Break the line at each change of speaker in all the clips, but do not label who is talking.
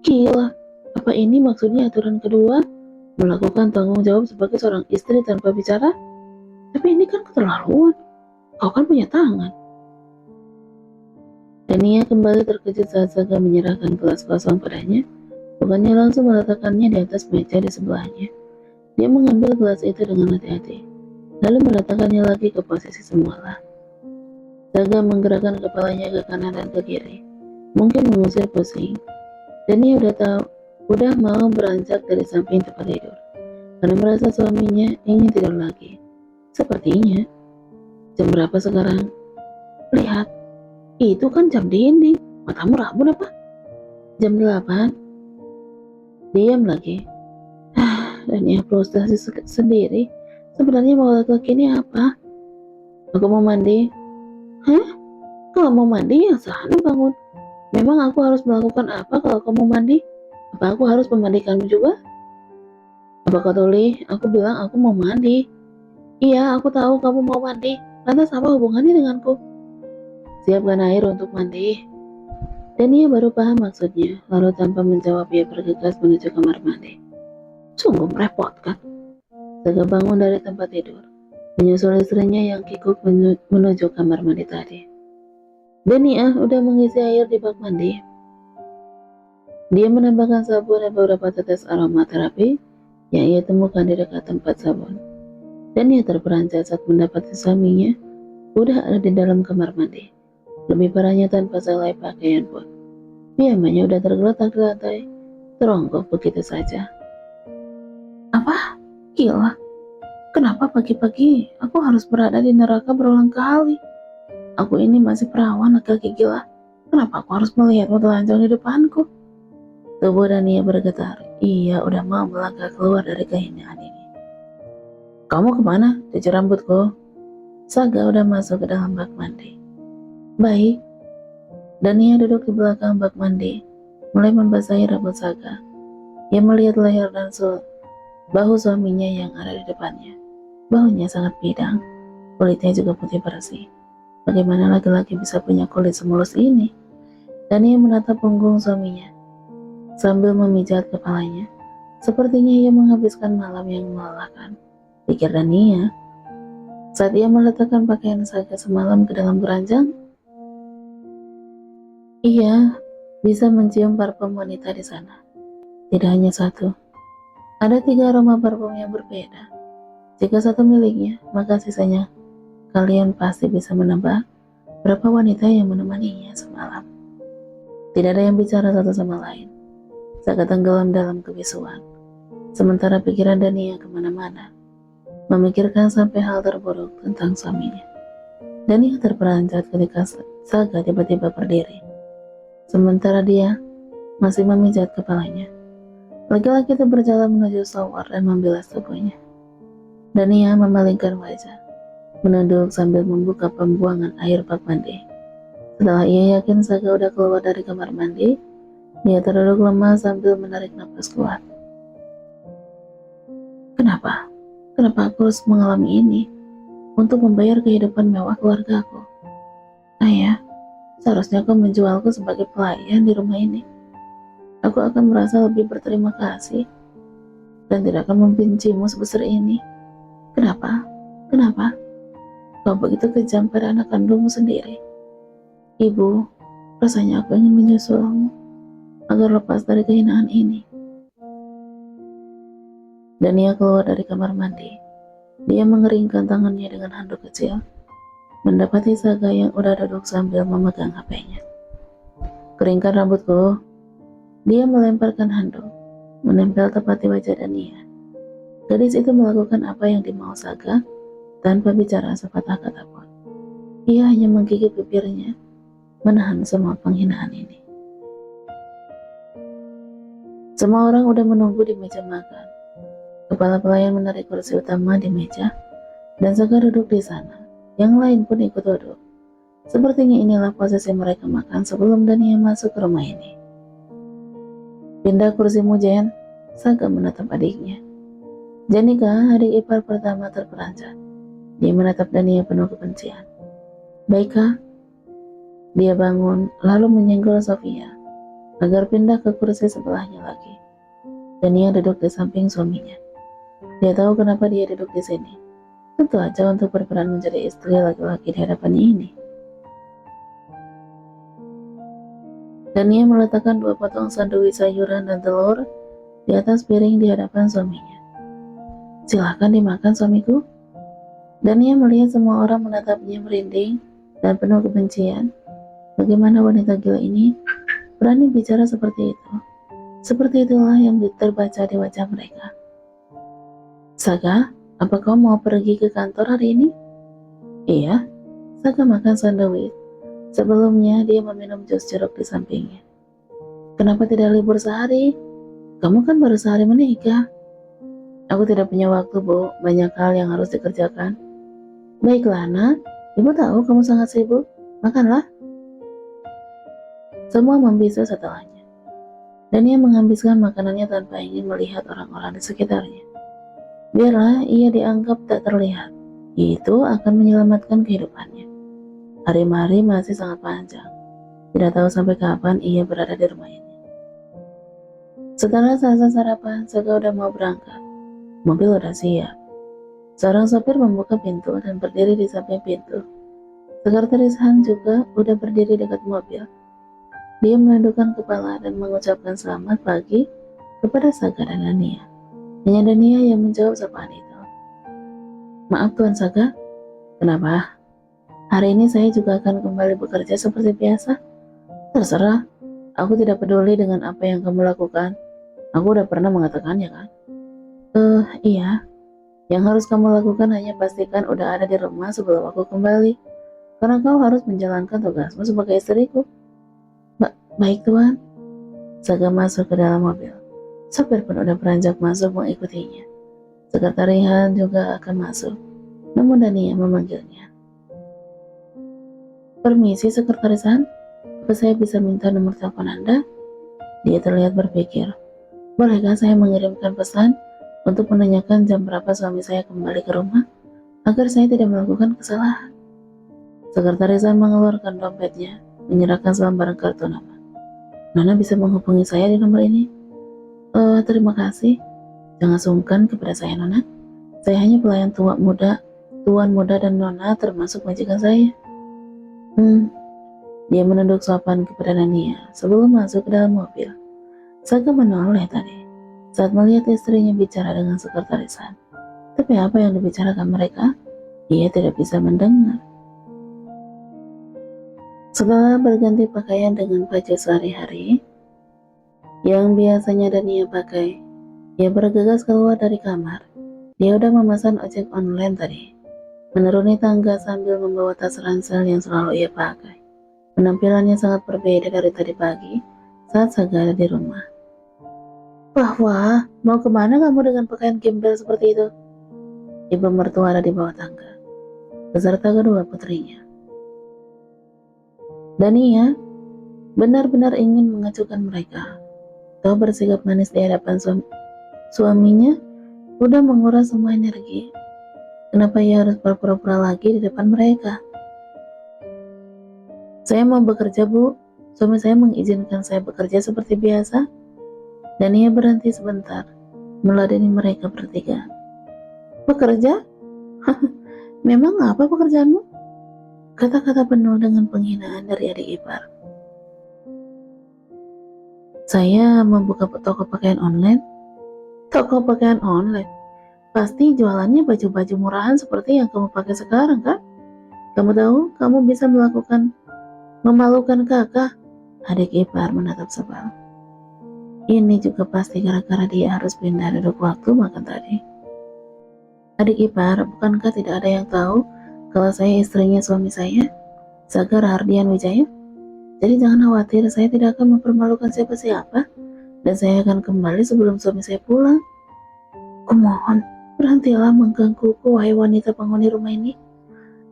Gila, apa ini maksudnya aturan kedua? Melakukan tanggung jawab sebagai seorang istri tanpa bicara? Tapi ini kan keterlaluan. Kau kan punya tangan. Dania kembali terkejut saat Saga menyerahkan gelas kosong padanya. Bukannya langsung meletakkannya di atas meja di sebelahnya. Dia mengambil gelas itu dengan hati-hati, lalu meletakkannya lagi ke posisi semula. Saga menggerakkan kepalanya ke kanan dan ke kiri, mungkin mengusir pusing. Dania udah mau beranjak dari samping tempat tidur, karena merasa suaminya ingin tidur lagi. Sepertinya, jam berapa sekarang? Lihat, itu kan jam dinding. Matamu rabun apa? Jam 8. Diam lagi. Dania frustasi sendiri. Sebenarnya mau laki-laki ini apa? Aku mau mandi. Hah? Kalau mau mandi, yang sana bangun. Memang aku harus melakukan apa kalau kamu mandi? Apa aku harus memandikanmu juga? Apa kau tuli? Aku bilang aku mau mandi. Iya, aku tahu kamu mau mandi. Lantas apa hubungannya denganku? Siapkan air untuk mandi. Dan ia baru paham maksudnya. Lalu tanpa menjawab, ia bergegas menuju kamar mandi. Sungguh merepotkan. Saga bangun dari tempat tidur, menyusul istrinya yang kikuk menuju kamar mandi tadi. Dania udah mengisi air di bak mandi. Dia menambahkan sabun dan beberapa tetes aromaterapi yang ia temukan di dekat tempat sabun. Dan ia terperanjat saat mendapati suaminya udah ada di dalam kamar mandi. Lebih parahnya tanpa selai pakaian pun. Piyamanya udah tergeletak di lantai, teronggok begitu saja. Apa? Gila. Kenapa pagi-pagi aku harus berada di neraka berulang kali? Aku ini masih perawan laki-laki gila. Kenapa aku harus melihatmu telanjang di depanku? Tubuh Dania bergetar. Ia udah mau melangkah keluar dari kehinaan ini. Kamu kemana? Cuci rambutku. Saga udah masuk ke dalam bak mandi. Baik. Dania duduk di belakang bak mandi, mulai membasahi rambut Saga. Ia melihat leher dan bahu suaminya yang ada di depannya. Bahunya sangat bidang, kulitnya juga putih bersih. Bagaimana laki-laki bisa punya kulit semulus ini? Dania menatap punggung suaminya sambil memijat kepalanya. Sepertinya ia menghabiskan malam yang melelahkan, pikir Dania. Saat ia meletakkan pakaian Saga semalam ke dalam keranjang, ia bisa mencium parfum wanita di sana. Tidak hanya satu, ada 3 aroma parfum yang berbeda. Jika satu miliknya, maka sisanya kalian pasti bisa menebak berapa wanita yang menemaninya semalam. Tidak ada yang bicara satu sama lain. Saga tenggelam dalam kebisuan, sementara pikiran Dania kemana-mana, memikirkan sampai hal terburuk tentang suaminya. Dania terperanjat ketika Saga tiba-tiba berdiri, sementara dia masih memijat kepalanya. Laki-laki itu berjalan menuju shower dan membilas tubuhnya. Dania memalingkan wajah, menunduk sambil membuka pembuangan air bak mandi. Setelah ia yakin Saga udah keluar dari kamar mandi, dia terduduk lemas sambil menarik napas kuat. Kenapa? Kenapa aku harus mengalami ini untuk membayar kehidupan mewah keluargaku? Ayah, seharusnya kau menjualku sebagai pelayan di rumah ini. Aku akan merasa lebih berterima kasih dan tidak akan membencimu sebesar ini. Kenapa? Kenapa? Kau begitu kejam pada anak kandungmu sendiri. Ibu, rasanya aku ingin menyusulmu agar lepas dari kehinaan ini. Dania keluar dari kamar mandi. Dia mengeringkan tangannya dengan handuk kecil, mendapati Saga yang udah duduk sambil memegang HP-nya. Keringkan rambutku. Dia melemparkan handuk, menempel tepat di wajah Dania. Gadis itu melakukan apa yang dimau Saga tanpa bicara sepatah kata pun. Ia hanya menggigit bibirnya, menahan semua penghinaan ini. Semua orang udah menunggu di meja makan. Kepala pelayan menarik kursi utama di meja, dan Saga duduk di sana. Yang lain pun ikut duduk. Sepertinya inilah posisi mereka makan sebelum Dania masuk ke rumah ini. Pindah kursimu, Jen. Saga menatap adiknya. Janika, adik ipar pertama terperanjat. Dia menatap Dania penuh kebencian. Baik, Kak. Dia bangun, lalu menyenggol Sofia. agar pindah ke kursi sebelahnya lagi. Dania duduk di samping suaminya. Dia tahu kenapa dia duduk di sini. Tentu aja untuk berperan menjadi istri laki-laki di hadapannya ini. Dania meletakkan 2 potong sandwich sayuran dan telur di atas piring di hadapan suaminya. Silahkan dimakan, suamiku. Dania melihat semua orang menatapnya merinding dan penuh kebencian. Bagaimana wanita gila ini berani bicara seperti itu? Seperti itulah yang terbaca di wajah mereka. Saga, apa kau mau pergi ke kantor hari ini? Iya, Saga makan sandwich. Sebelumnya dia meminum jus jeruk di sampingnya. Kenapa tidak libur sehari? Kamu kan baru sehari menikah. Aku tidak punya waktu, Bu. Banyak hal yang harus dikerjakan. Baiklah, Nak. Ibu tahu kamu sangat sibuk. Makanlah. Semua membisu setelahnya. Dan ia menghabiskan makanannya tanpa ingin melihat orang-orang di sekitarnya. Biarlah ia dianggap tak terlihat. Itu akan menyelamatkan kehidupannya. Hari-hari masih sangat panjang. Tidak tahu sampai kapan ia berada di rumah ini. Setelah selesai sarapan, Saga udah mau berangkat. Mobil udah siap. Seorang sopir membuka pintu dan berdiri di samping pintu. Sekretaris Han juga udah berdiri dekat mobil. Dia menundukkan kepala dan mengucapkan selamat pagi kepada Saga dan Dania. Hanya Dania yang menjawab sapaan itu. Maaf Tuan Saga, kenapa? Hari ini saya juga akan kembali bekerja seperti biasa. Terserah, aku tidak peduli dengan apa yang kamu lakukan. Aku udah pernah mengatakannya kan? Iya. Yang harus kamu lakukan hanya pastikan udah ada di rumah sebelum aku kembali. Karena kau harus menjalankan tugasmu sebagai istriku. Baik Tuan. Saga masuk ke dalam mobil. Sopir pun udah beranjak masuk mengikutinya. Sekretariat juga akan masuk. Namun Dania memanggilnya. Permisi sekretarisan, apa saya bisa minta nomor telepon Anda? Dia terlihat berpikir. Bolehkah saya mengirimkan pesan untuk menanyakan jam berapa suami saya kembali ke rumah agar saya tidak melakukan kesalahan? Sekretarisan mengeluarkan dompetnya, menyerahkan selembaran kartu nama. Nona bisa menghubungi saya di nomor ini. Terima kasih. Jangan sungkan kepada saya, Nona. Saya hanya pelayan tuan muda dan Nona termasuk majikan saya. Dia menunduk sopan kepada Dania sebelum masuk ke dalam mobil. Saga menoleh tadi saat melihat istrinya bicara dengan sekretarisan. Tapi apa yang dibicarakan mereka, ia tidak bisa mendengar. Setelah berganti pakaian dengan baju sehari-hari yang biasanya Dania pakai, ia bergegas keluar dari kamar. Dia udah memesan ojek online tadi. Menuruni tangga sambil membawa tas ransel yang selalu ia pakai. Penampilannya sangat berbeda dari tadi pagi saat Saga ada di rumah. Wah, mau kemana kamu dengan pakaian gembel seperti itu? Ibu mertua ada di bawah tangga, beserta kedua putrinya. Dania benar-benar ingin mengacuhkan mereka. Tahu bersikap manis di hadapan suaminya udah menguras semua energi. Kenapa ia harus berpura-pura lagi di depan mereka? Saya mau bekerja, Bu. Suami saya mengizinkan saya bekerja seperti biasa. Dan ia berhenti sebentar, meladeni mereka bertiga. Bekerja? Memang apa pekerjaanmu? Kata-kata penuh dengan penghinaan dari adik ipar. Saya membuka toko pakaian online. Toko pakaian online? Pasti jualannya baju-baju murahan seperti yang kamu pakai sekarang, kan? Kamu tahu, kamu bisa memalukan kakak. Adik ipar menatap sebal. Ini juga pasti gara-gara dia harus pindah duduk waktu makan tadi. Adik ipar, bukankah tidak ada yang tahu kalau saya istrinya suami saya, Saga Rahardian Wijaya? Jadi jangan khawatir, saya tidak akan mempermalukan siapa-siapa, dan saya akan kembali sebelum suami saya pulang. Kumohon, berhentilah menggangguku, wahai wanita penghuni rumah ini.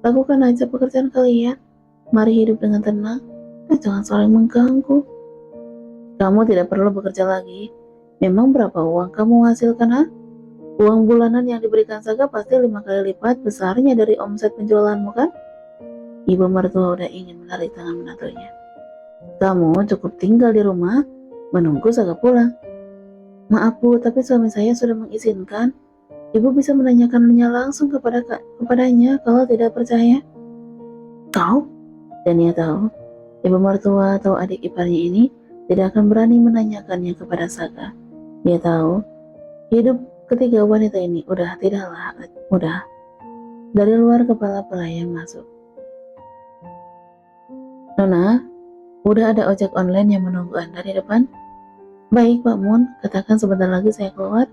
Lakukan aja pekerjaan kalian. Mari hidup dengan tenang, dan jangan saling mengganggu. Kamu tidak perlu bekerja lagi. Memang berapa uang kamu hasilkan, ha? Uang bulanan yang diberikan Saga pasti 5 kali lipat besarnya dari omset penjualanmu, kan? Ibu mertua udah ingin menarik tangan menantunya. Kamu cukup tinggal di rumah menunggu Saga pulang. Maaf Bu, tapi suami saya sudah mengizinkan. Ibu bisa menanyakannya langsung kepadanya kalau tidak percaya. Kau? Dania tahu, ibu mertua atau adik iparnya ini tidak akan berani menanyakannya kepada Saga. Dia tahu, hidup ketiga wanita ini udah tidaklah mudah. Dari luar kepala pelayan masuk. Nona, udah ada ojek online yang menunggu Anda di depan? Baik Pak Mun, katakan sebentar lagi saya keluar.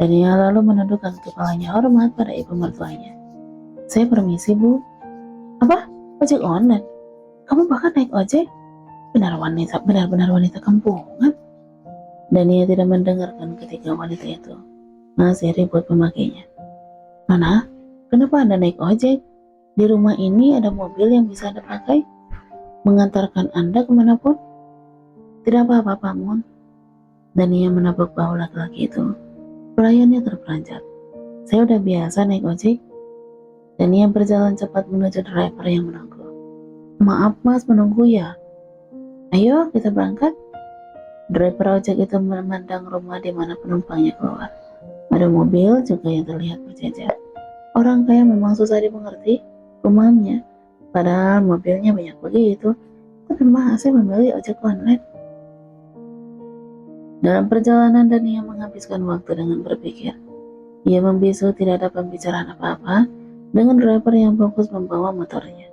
Dania lalu menundukkan kepalanya hormat pada ibu mertuanya. Saya permisi Bu. Apa? Ojek online? Kamu bahkan naik ojek? Benar-benar wanita kampungan. Dania tidak mendengarkan ketiga wanita itu masih ribut memakainya. Nona, kenapa Anda naik ojek? Di rumah ini ada mobil yang bisa Anda pakai, mengantarkan Anda kemanapun. Tidak apa-apa Pak Mun. Dania menepuk bahu laki-laki itu. Pelayannya terperanjat. Saya udah biasa naik ojek. Dania berjalan cepat menuju driver yang menunggu. Maaf Mas, menunggu ya. Ayo kita berangkat. Driver ojek itu memandang rumah di mana penumpangnya keluar. Ada mobil juga yang terlihat berjejer. Orang kaya memang susah dimengerti, umumnya. Padahal mobilnya banyak begitu, tapi masih memilih ojek online. Dalam perjalanan Dania menghabiskan waktu dengan berpikir. Ia membisu tidak ada pembicaraan apa-apa dengan driver yang fokus membawa motornya.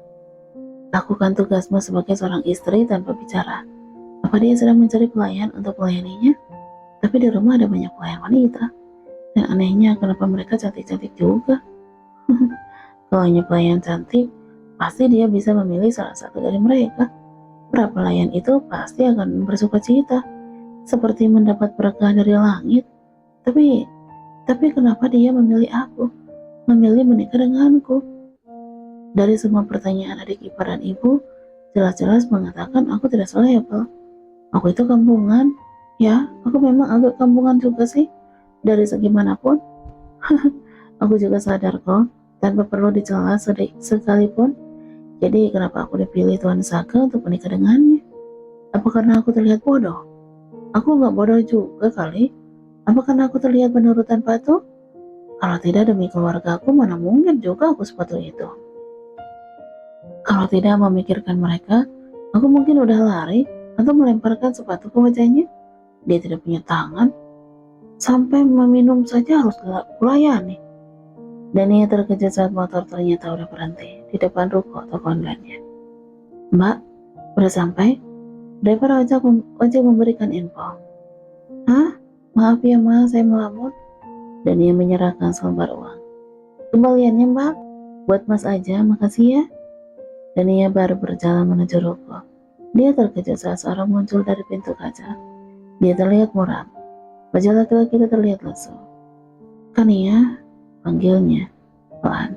Lakukan tugasmu sebagai seorang istri tanpa bicara. Apa dia sedang mencari pelayan untuk melayaninya? Tapi di rumah ada banyak pelayan wanita. Dan anehnya kenapa mereka cantik-cantik juga. Kalau hanya pelayan cantik, pasti dia bisa memilih salah satu dari mereka. Para pelayan itu pasti akan bersuka cita, seperti mendapat berkah dari langit. Tapi kenapa dia memilih aku? Memilih menikah denganku? Dari semua pertanyaan adik ipar dan ibu, jelas-jelas mengatakan aku tidak selevel. Aku itu kampungan. Ya, aku memang agak kampungan juga sih. Dari segi manapun. Aku juga sadar kok, tanpa perlu dicela sekalipun. Jadi kenapa aku dipilih Tuan Saka untuk menikah dengannya? Apa karena aku terlihat bodoh? Aku gak bodoh juga kali. Apa karena aku terlihat penurut dan patuh? Kalau tidak demi keluarga aku, mana mungkin juga aku sepatuh itu. Kalau tidak memikirkan mereka, aku mungkin udah lari atau melemparkan sepatu ke wajahnya. Dia tidak punya tangan. Sampai meminum saja harus kulayani. Dania terkejut saat motor ternyata udah berhenti di depan ruko toko online-nya. Mbak, udah sampai? Driver ojek memberikan info. Hah? Maaf ya Mas, saya melamun. Dania menyerahkan selembar uang. Kembaliannya Mbak, buat Mas aja, makasih ya. Dania baru berjalan menuju ruko. Dia terkejut saat seorang muncul dari pintu kaca. Dia terlihat muram. Wajah laki-laki itu terlihat lesu. Kania, panggilnya pelan.